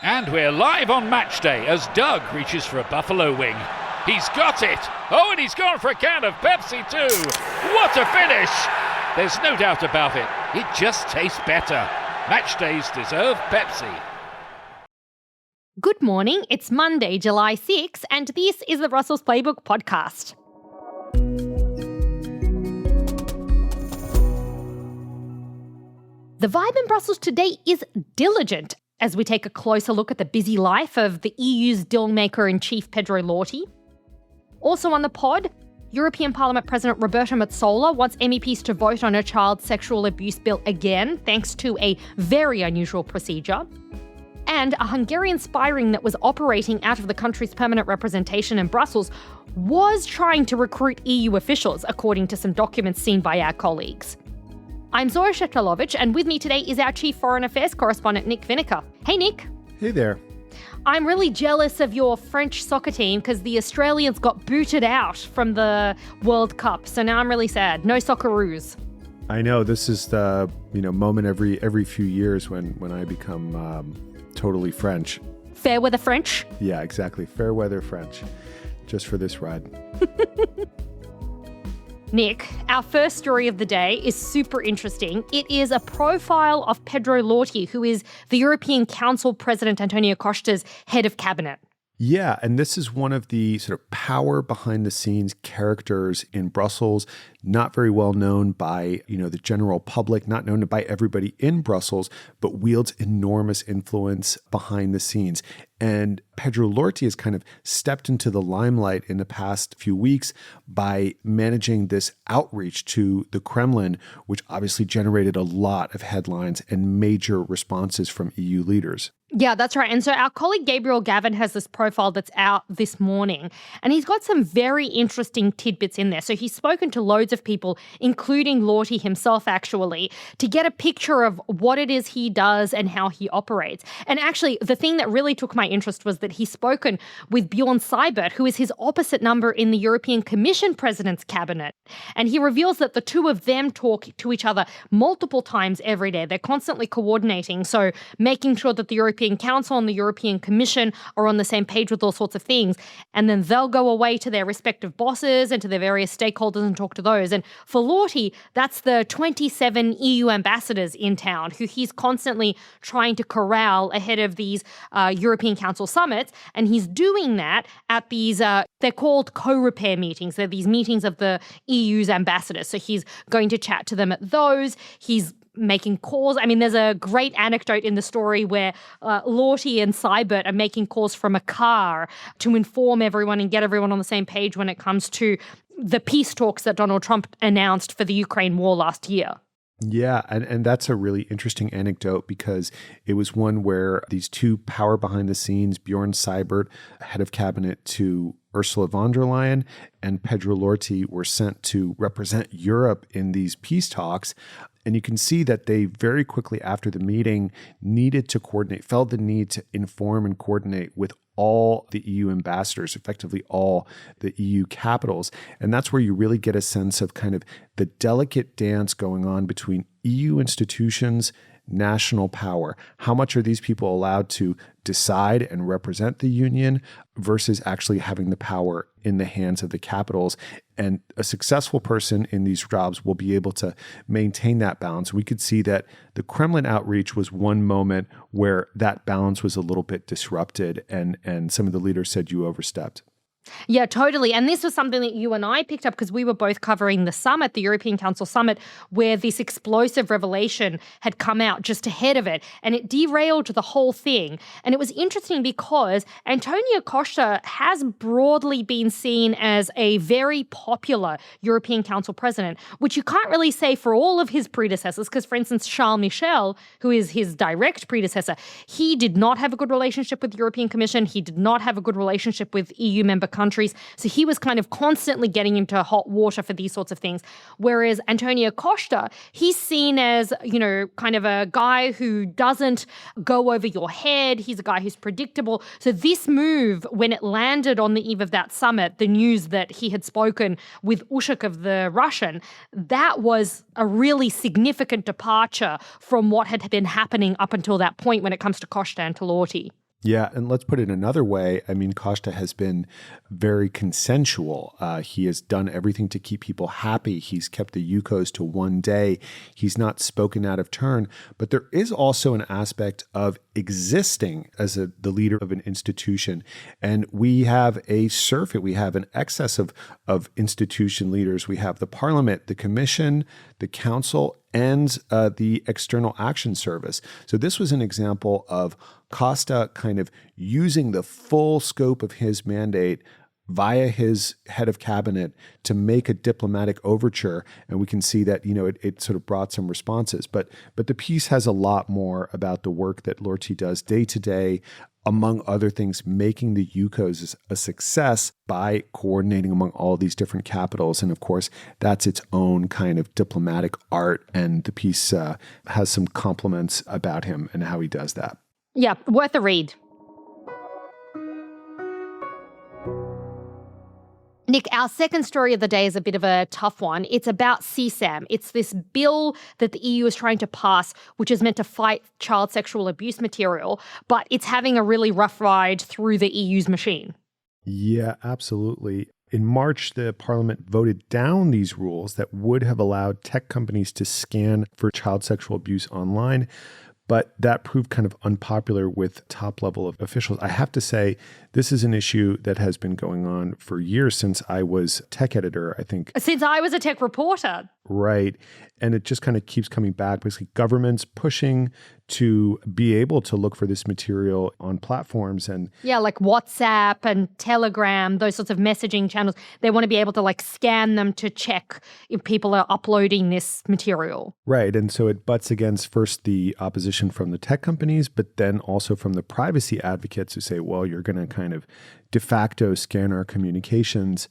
And we're live on match day as Doug reaches for a buffalo wing. He's got it! Oh, and he's gone for a can of Pepsi too! What a finish! There's no doubt about it. It just tastes better. Match days deserve Pepsi. Good morning. It's Monday, July 6, and this is the Brussels Playbook podcast. The vibe in Brussels today is diligent as we take a closer look at the busy life of the EU's deal-maker-in-chief Pedro Lourtie. Also on the pod, European Parliament President Roberta Metsola wants MEPs to vote on a child sexual abuse bill again, thanks to a very unusual procedure. And a Hungarian spy ring that was operating out of the country's permanent representation in Brussels was trying to recruit EU officials, according to some documents seen by our colleagues. I'm Zoya Sheftalovich, and with me today is our Chief Foreign Affairs correspondent, Nick Vinocur. Hey, Nick. Hey there. I'm really jealous of your French soccer team because the Australians got booted out from the World Cup, so now I'm really sad. No Socceroos. I know this is the moment every few years when I become totally French. Fair weather French? Yeah, exactly. Fair weather French. Just for this ride. Nick, our first story of the day is super interesting. It is a profile of Pedro Lourtie, who is the European Council President António Costa's head of cabinet. Yeah, and this is one of the sort of power behind the scenes characters in Brussels, not very well known by, the general public, not known by everybody in Brussels, but wields enormous influence behind the scenes. And Pedro Lourtie has kind of stepped into the limelight in the past few weeks by managing this outreach to the Kremlin, which obviously generated a lot of headlines and major responses from EU leaders. Yeah, that's right. And so our colleague Gabriel Gavin has this profile that's out this morning, and he's got some very interesting tidbits in there. So he's spoken to loads of people, including Lourtie himself, actually, to get a picture of what it is he does and how he operates. And actually, the thing that really took my interest was that he's spoken with Bjorn Seibert, who is his opposite number in the European Commission President's cabinet. And he reveals that the two of them talk to each other multiple times every day. They're constantly coordinating, so making sure that the European Council and the European Commission are on the same page with all sorts of things. And then they'll go away to their respective bosses and to their various stakeholders and talk to those. And for Lourtie, that's the 27 EU ambassadors in town who he's constantly trying to corral ahead of these European Council summits. And he's doing that at these, they're called co-repair meetings. They're these meetings of the EU's ambassadors. So he's going to chat to them at those. He's making calls. I mean, there's a great anecdote in the story where Lourtie and Seibert are making calls from a car to inform everyone and get everyone on the same page when it comes to the peace talks that Donald Trump announced for the Ukraine war last year. Yeah, and that's a really interesting anecdote because it was one where these two power behind the scenes, Bjorn Seibert, head of cabinet to Ursula von der Leyen, and Pedro Lourtie were sent to represent Europe in these peace talks. And you can see that they very quickly after the meeting needed to coordinate, felt the need to inform and coordinate with all the EU ambassadors, effectively all the EU capitals. And that's where you really get a sense of kind of the delicate dance going on between EU institutions, national power. How much are these people allowed to decide and represent the union versus actually having the power in the hands of the capitals? And a successful person in these jobs will be able to maintain that balance. We could see that the Kremlin outreach was one moment where that balance was a little bit disrupted and some of the leaders said you overstepped. Yeah, totally. And this was something that you and I picked up because we were both covering the summit, the European Council summit, where this explosive revelation had come out just ahead of it, and it derailed the whole thing. And it was interesting because António Costa has broadly been seen as a very popular European Council president, which you can't really say for all of his predecessors, because, for instance, Charles Michel, who is his direct predecessor, he did not have a good relationship with the European Commission. He did not have a good relationship with EU member countries. So he was kind of constantly getting into hot water for these sorts of things. Whereas António Costa, he's seen as, kind of a guy who doesn't go over your head. He's a guy who's predictable. So this move, when it landed on the eve of that summit, the news that he had spoken with Ushakov, the Russian, that was a really significant departure from what had been happening up until that point when it comes to Costa and to Lourtie. Yeah, and let's put it another way. I mean, Costa has been very consensual. He has done everything to keep people happy. He's kept the UCOs to one day. He's not spoken out of turn. But there is also an aspect of existing as the leader of an institution. And we have a surfeit. We have an excess of institution leaders. We have the Parliament, the Commission, the Council, and the External Action Service. So this was an example of Costa kind of using the full scope of his mandate via his head of cabinet to make a diplomatic overture. And we can see that, it sort of brought some responses. But the piece has a lot more about the work that Lourtie does day to day, among other things, making the UCOs a success by coordinating among all these different capitals. And of course, that's its own kind of diplomatic art. And the piece has some compliments about him and how he does that. Yeah, worth a read. Nick, our second story of the day is a bit of a tough one. It's about CSAM. It's this bill that the EU is trying to pass, which is meant to fight child sexual abuse material, but it's having a really rough ride through the EU's machine. Yeah, absolutely. In March, the Parliament voted down these rules that would have allowed tech companies to scan for child sexual abuse online. But that proved kind of unpopular with top level of officials. I have to say, this is an issue that has been going on for years since I was tech editor, I think. Since I was a tech reporter. Right. And it just kind of keeps coming back. Basically, governments pushing to be able to look for this material on platforms. And yeah, like WhatsApp and Telegram, those sorts of messaging channels. They want to be able to scan them to check if people are uploading this material. Right. And so it butts against first the opposition from the tech companies, but then also from the privacy advocates who say, well, you're going to kind of de facto scan our communications.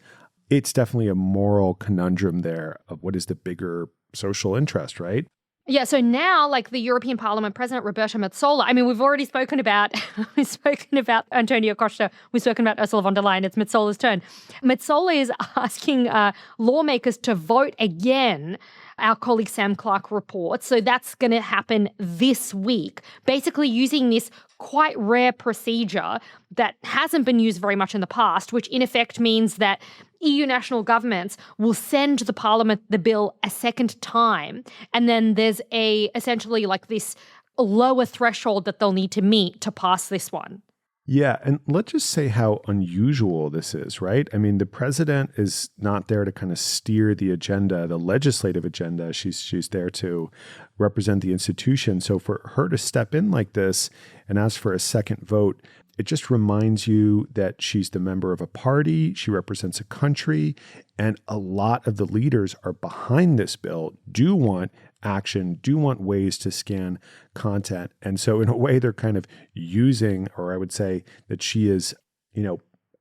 It's definitely a moral conundrum there of what is the bigger social interest, right? Yeah, so now, the European Parliament President Roberta Metsola, I mean, we've already spoken about António Costa, we've spoken about Ursula von der Leyen, it's Metsola's turn. Metsola is asking lawmakers to vote again, our colleague Sam Clark reports. So that's going to happen this week, basically using this quite rare procedure that hasn't been used very much in the past, which in effect means that EU national governments will send the Parliament the bill a second time. And then there's essentially this lower threshold that they'll need to meet to pass this one. Yeah, and let's just say how unusual this is, right? I mean, the president is not there to kind of steer the agenda, the legislative agenda. She's there to represent the institution. So for her to step in like this and ask for a second vote, it just reminds you that she's the member of a party, she represents a country, and a lot of the leaders are behind this bill, do want action, do want ways to scan content. And so in a way, they're kind of using, or I would say that she is,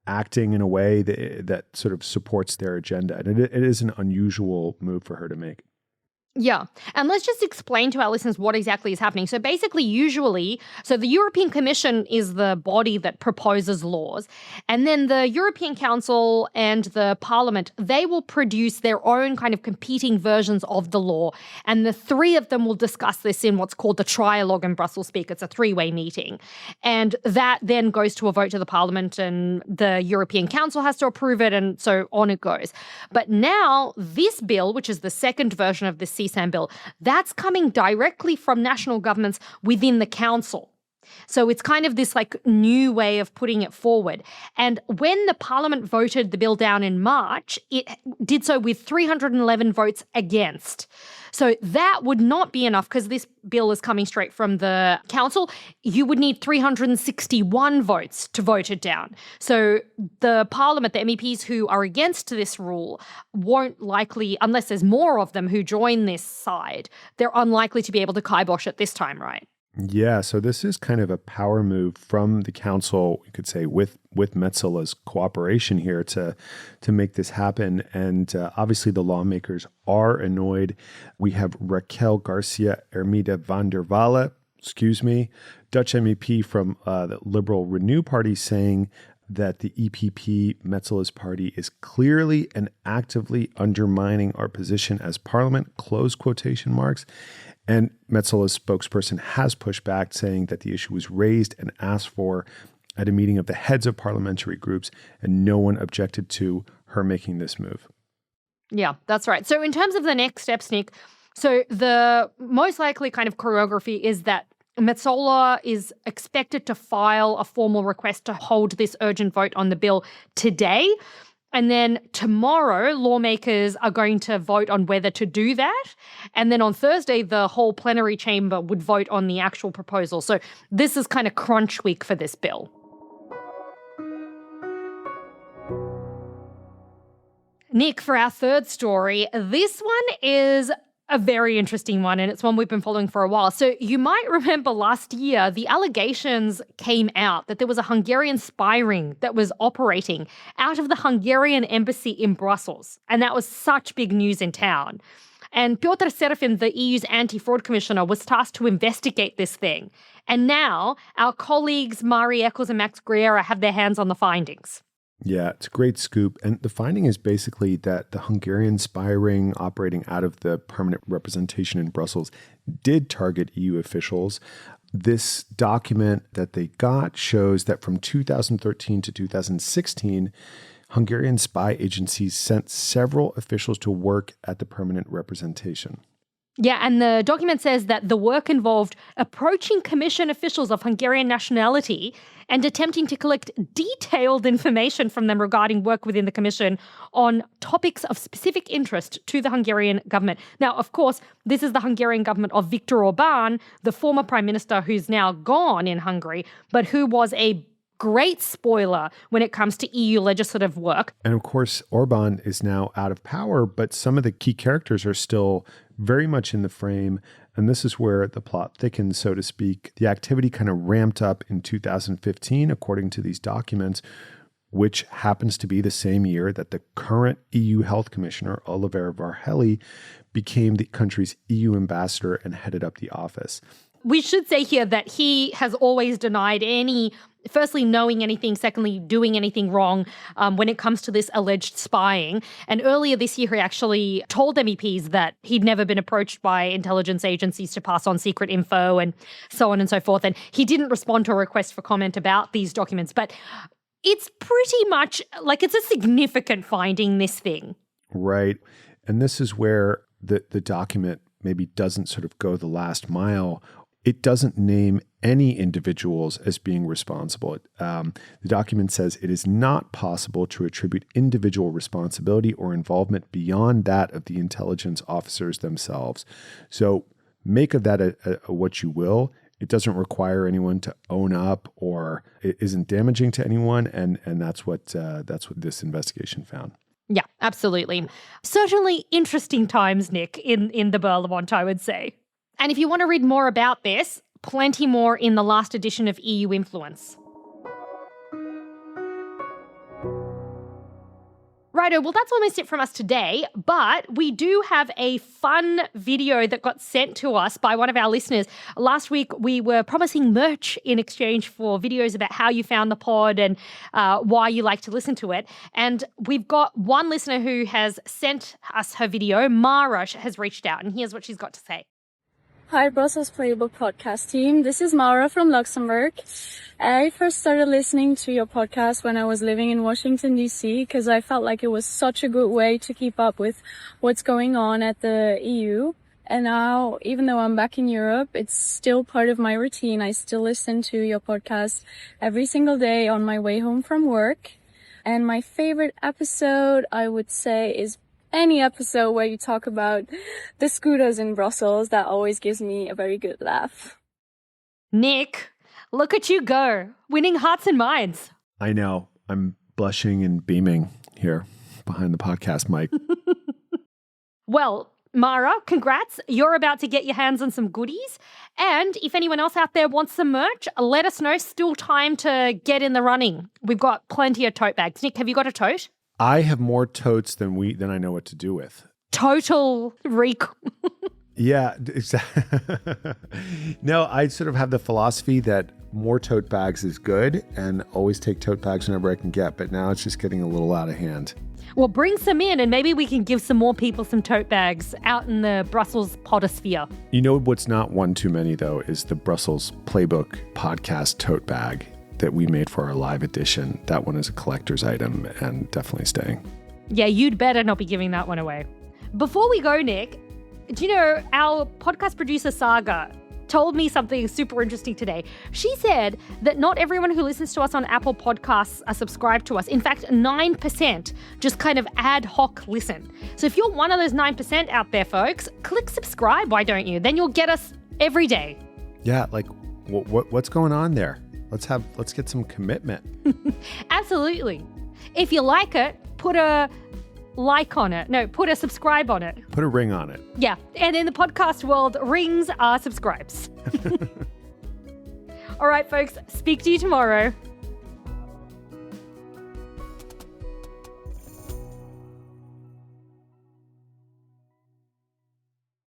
acting in a way that sort of supports their agenda. And it is an unusual move for her to make. Yeah. And let's just explain to our listeners what exactly is happening. So basically, the European Commission is the body that proposes laws. And then the European Council and the Parliament, they will produce their own kind of competing versions of the law. And the three of them will discuss this in what's called the trialogue in Brussels speak. It's a three-way meeting. And that then goes to a vote to the Parliament, and the European Council has to approve it, and so on it goes. But now this bill, which is the second version of this CSAM bill, that's coming directly from national governments within the council. So it's kind of this new way of putting it forward. And when the Parliament voted the bill down in March, it did so with 311 votes against. So that would not be enough because this bill is coming straight from the council. You would need 361 votes to vote it down. So the Parliament, the MEPs who are against this rule won't likely, unless there's more of them who join this side, they're unlikely to be able to kibosh it this time, right? Yeah, so this is kind of a power move from the council, you could say, with Metsola's cooperation here to make this happen. And obviously the lawmakers are annoyed. We have Raquel Garcia Hermida van der Walle, Dutch MEP from the Liberal Renew Party, saying that the EPP, Metsola's party, is clearly and actively undermining our position as parliament, close quotation marks. And Metsola's spokesperson has pushed back, saying that the issue was raised and asked for at a meeting of the heads of parliamentary groups, and no one objected to her making this move. Yeah, that's right. So in terms of the next steps, Nick, so the most likely kind of choreography is that Metsola is expected to file a formal request to hold this urgent vote on the bill today. And then tomorrow, lawmakers are going to vote on whether to do that. And then on Thursday, the whole plenary chamber would vote on the actual proposal. So this is kind of crunch week for this bill. Nick, for our third story, this one is a very interesting one, and it's one we've been following for a while. So you might remember last year, the allegations came out that there was a Hungarian spy ring that was operating out of the Hungarian embassy in Brussels. And that was such big news in town. And Piotr Serafin, the EU's anti-fraud commissioner, was tasked to investigate this thing. And now our colleagues Mari Eccles and Max Griera have their hands on the findings. Yeah, it's a great scoop. And the finding is basically that the Hungarian spy ring operating out of the permanent representation in Brussels did target EU officials. This document that they got shows that from 2013 to 2016, Hungarian spy agencies sent several officials to work at the permanent representation. Yeah, and the document says that the work involved approaching Commission officials of Hungarian nationality and attempting to collect detailed information from them regarding work within the Commission on topics of specific interest to the Hungarian government. Now, of course, this is the Hungarian government of Viktor Orbán, the former prime minister who's now gone in Hungary, but who was a great spoiler when it comes to EU legislative work. And of course, Orbán is now out of power, but some of the key characters are still very much in the frame. And this is where the plot thickens, so to speak. The activity kind of ramped up in 2015, according to these documents, which happens to be the same year that the current EU Health Commissioner, Oliver Varhelyi, became the country's EU ambassador and headed up the office. We should say here that he has always denied firstly, knowing anything, secondly, doing anything wrong when it comes to this alleged spying. And earlier this year, he actually told MEPs that he'd never been approached by intelligence agencies to pass on secret info and so on and so forth. And he didn't respond to a request for comment about these documents. But it's pretty much like it's a significant finding, this thing. Right. And this is where the document maybe doesn't sort of go the last mile. It doesn't name any individuals as being responsible. The document says it is not possible to attribute individual responsibility or involvement beyond that of the intelligence officers themselves. So make of that what you will. It doesn't require anyone to own up, or it isn't damaging to anyone, and that's what this investigation found. Yeah, absolutely. Certainly interesting times, Nick, in the Parliament, I would say. And if you want to read more about this, plenty more in the last edition of EU Influence. Righto, well, that's almost it from us today, but we do have a fun video that got sent to us by one of our listeners. Last week, we were promising merch in exchange for videos about how you found the pod and why you like to listen to it. And we've got one listener who has sent us her video. Mara has reached out, and here's what she's got to say. Hi, Brussels Playbook podcast team. This is Maura from Luxembourg. I first started listening to your podcast when I was living in Washington, D.C., because I felt like it was such a good way to keep up with what's going on at the EU. And now, even though I'm back in Europe, it's still part of my routine. I still listen to your podcast every single day on my way home from work. And my favorite episode, I would say, is any episode where you talk about the scooters in Brussels. That always gives me a very good laugh. Nick, look at you go, winning hearts and minds. I know. I'm blushing and beaming here behind the podcast mic. Well, Mara, congrats. You're about to get your hands on some goodies. And if anyone else out there wants some merch, let us know. Still time to get in the running. We've got plenty of tote bags. Nick, have you got a tote? I have more totes than I know what to do with. Total Yeah, exactly. No, I sort of have the philosophy that more tote bags is good, and always take tote bags whenever I can get, but now it's just getting a little out of hand. Well, bring some in and maybe we can give some more people some tote bags out in the Brussels podosphere. You know what's not one too many, though, is the Brussels Playbook podcast tote bag that we made for our live edition. That one is a collector's item and definitely staying. Yeah, you'd better not be giving that one away. Before we go, Nick, do you know our podcast producer, Saga, told me something super interesting today. She said that not everyone who listens to us on Apple Podcasts are subscribed to us. In fact, 9% just kind of ad hoc listen. So if you're one of those 9% out there, folks, click subscribe, why don't you? Then you'll get us every day. Yeah, like what's going on there? Let's get some commitment. Absolutely. If you like it, put a like on it. No, put a subscribe on it. Put a ring on it. Yeah. And in the podcast world, rings are subscribes. All right, folks. Speak to you tomorrow.